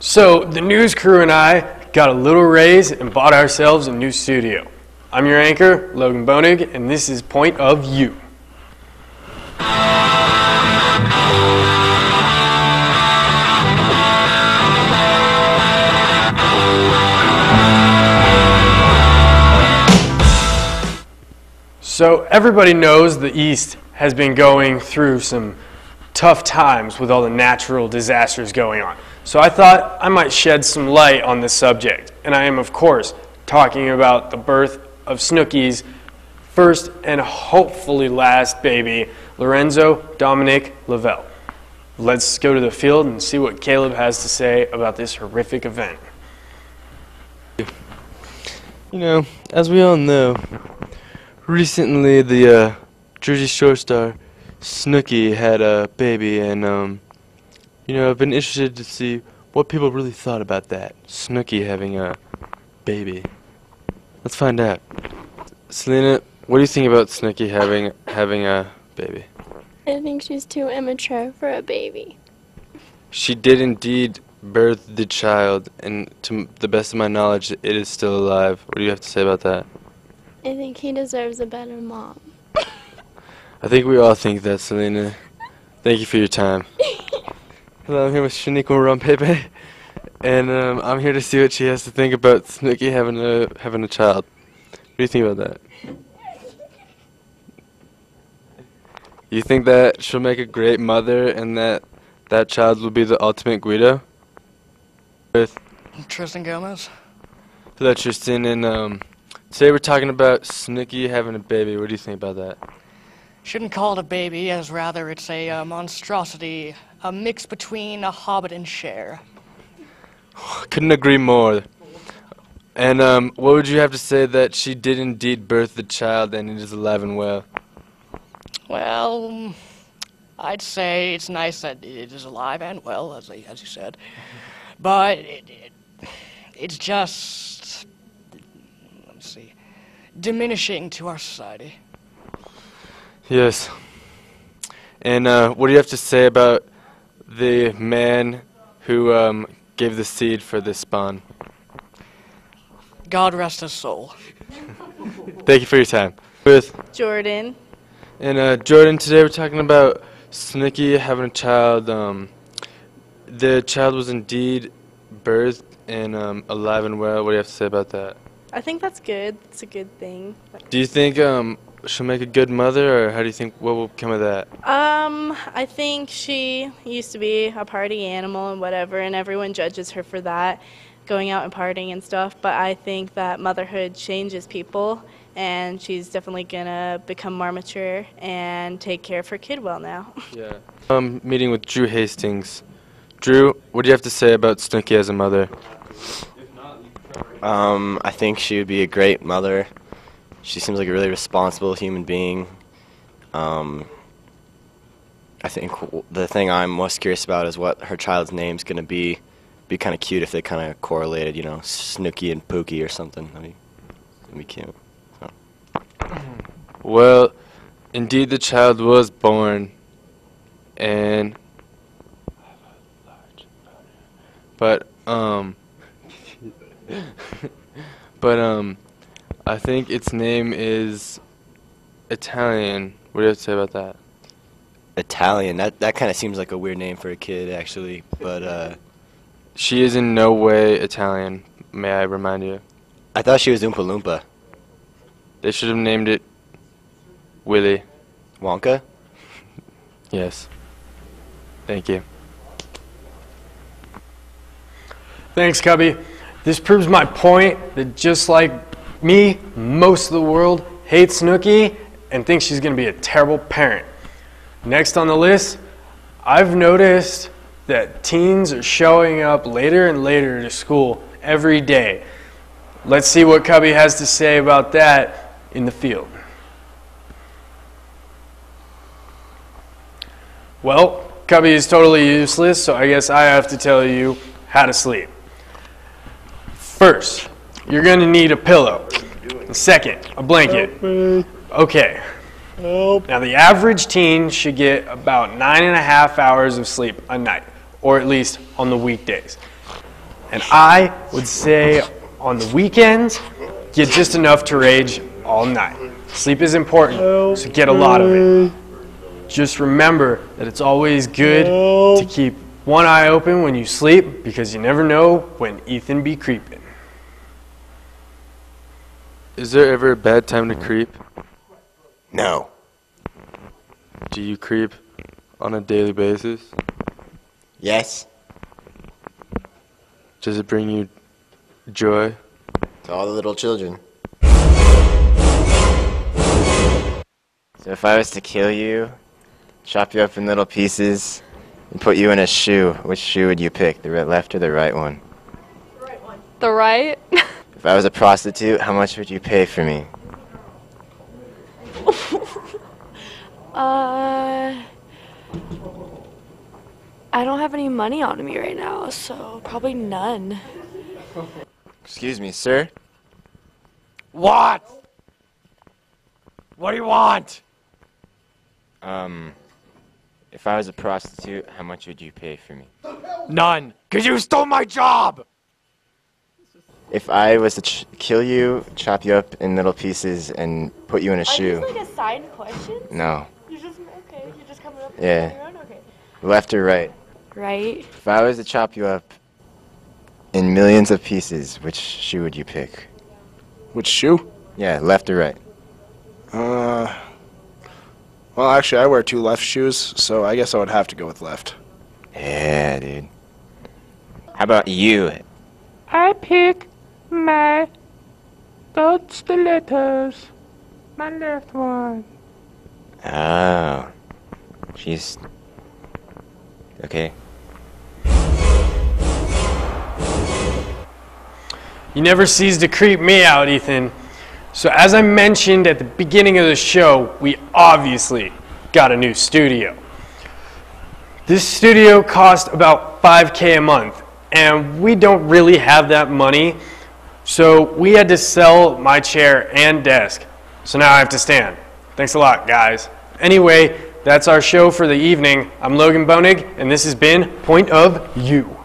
So the news crew and I got a little raise and bought ourselves a new studio. I'm your anchor, Logan Bonig, and this is Point of You. So everybody knows the East has been going through some tough times with all the natural disasters going on. So I thought I might shed some light on this subject. And I am, of course, talking about the birth of Snooki's first and hopefully last baby, Lorenzo Dominic Lavelle. Let's go to the field and see what Caleb has to say about this horrific event. You know, as we all know, recently the Jersey Shore star Snooki had a baby, and you know, I've been interested to see what people really thought about that, Snooki having a baby. Let's find out. Selena, what do you think about Snooki having a baby? I think she's too immature for a baby. She did indeed birth the child, and to the best of my knowledge, it is still alive. What do you have to say about that? I think he deserves a better mom. I think we all think that, Selena. Thank you for your time. Hello, I'm here with Shaniqua Rumpepe, and I'm here to see what she has to think about Snooki having a child. What do you think about that? You think that she'll make a great mother, and that child will be the ultimate Guido? With Tristan Gomez. Hello, Tristan, and today we're talking about Snooki having a baby. What do you think about that? Shouldn't call it a baby, as rather it's a monstrosity, a mix between a hobbit and Cher. Couldn't agree more. And what would you have to say that she did indeed birth the child and it is alive and well? Well, I'd say it's nice that it is alive and well, as you said. But it's just, let's see, diminishing to our society. Yes. And what do you have to say about the man who gave the seed for this spawn? God rest his soul. Thank you for your time. With Jordan. And Jordan, today we're talking about Snooki having a child. The child was indeed birthed and alive and well. What do you have to say about that? I think that's good. It's a good thing. Do you think she'll make a good mother, or how do you think, what will come of that? I think she used to be a party animal and whatever, and everyone judges her for that, going out and partying and stuff. But I think that motherhood changes people, and she's definitely gonna become more mature and take care of her kid well now. Yeah. Meeting with Drew Hastings. Drew, what do you have to say about Snooki as a mother? I think she would be a great mother. She seems like a really responsible human being. I think the thing I'm most curious about is what her child's name's going to be. Be kind of cute if they kind of correlated, you know, Snooki and Pookie or something. That'd be cute. So. Well, indeed the child was born, and but I think its name is Italian. What do you have to say about that? Italian. That kind of seems like a weird name for a kid, actually. But she is in no way Italian. May I remind you? I thought she was Oompa Loompa. They should have named it Willy Wonka. Yes. Thank you. Thanks, Cubby. This proves my point that just like me, most of the world hates Snooki and thinks she's going to be a terrible parent. Next on the list, I've noticed that teens are showing up later and later to school every day. Let's see what Cubby has to say about that in the field. Well, Cubby is totally useless, so I guess I have to tell you how to sleep. First, you're going to need a pillow. Second, a blanket. Okay. Nope. Now, the average teen should get about 9.5 hours of sleep a night, or at least on the weekdays. And I would say on the weekends, get just enough to rage all night. Sleep is important, so get a lot of it. Just remember that it's always good to keep one eye open when you sleep, because you never know when Ethan be creeping. Is there ever a bad time to creep? No. Do you creep on a daily basis? Yes. Does it bring you joy? To all the little children. So if I was to kill you, chop you up in little pieces, and put you in a shoe, which shoe would you pick? The left or the right one? The right? If I was a prostitute, how much would you pay for me? I don't have any money on me right now, so probably none. Excuse me, sir? What? What do you want? If I was a prostitute, how much would you pay for me? None. Because you stole my job! If I was to kill you, chop you up in little pieces, and put you in a shoe. Are these like assigned questions? No. You're just coming up Yeah. on your own? Okay. Left or right? Right. If I was to chop you up in millions of pieces, which shoe would you pick? Which shoe? Yeah, left or right? Well, actually, I wear 2 left shoes, so I guess I would have to go with left. Yeah, dude. How about you? I pick my those stilettos. My left one. Oh. She's... Okay. You never cease to creep me out, Ethan. So as I mentioned at the beginning of the show, we obviously got a new studio. This studio cost about $5K a month, and we don't really have that money, so we had to sell my chair and desk. So now I have to stand. Thanks a lot, guys. Anyway, that's our show for the evening. I'm Logan Bonig, and this has been Point of You.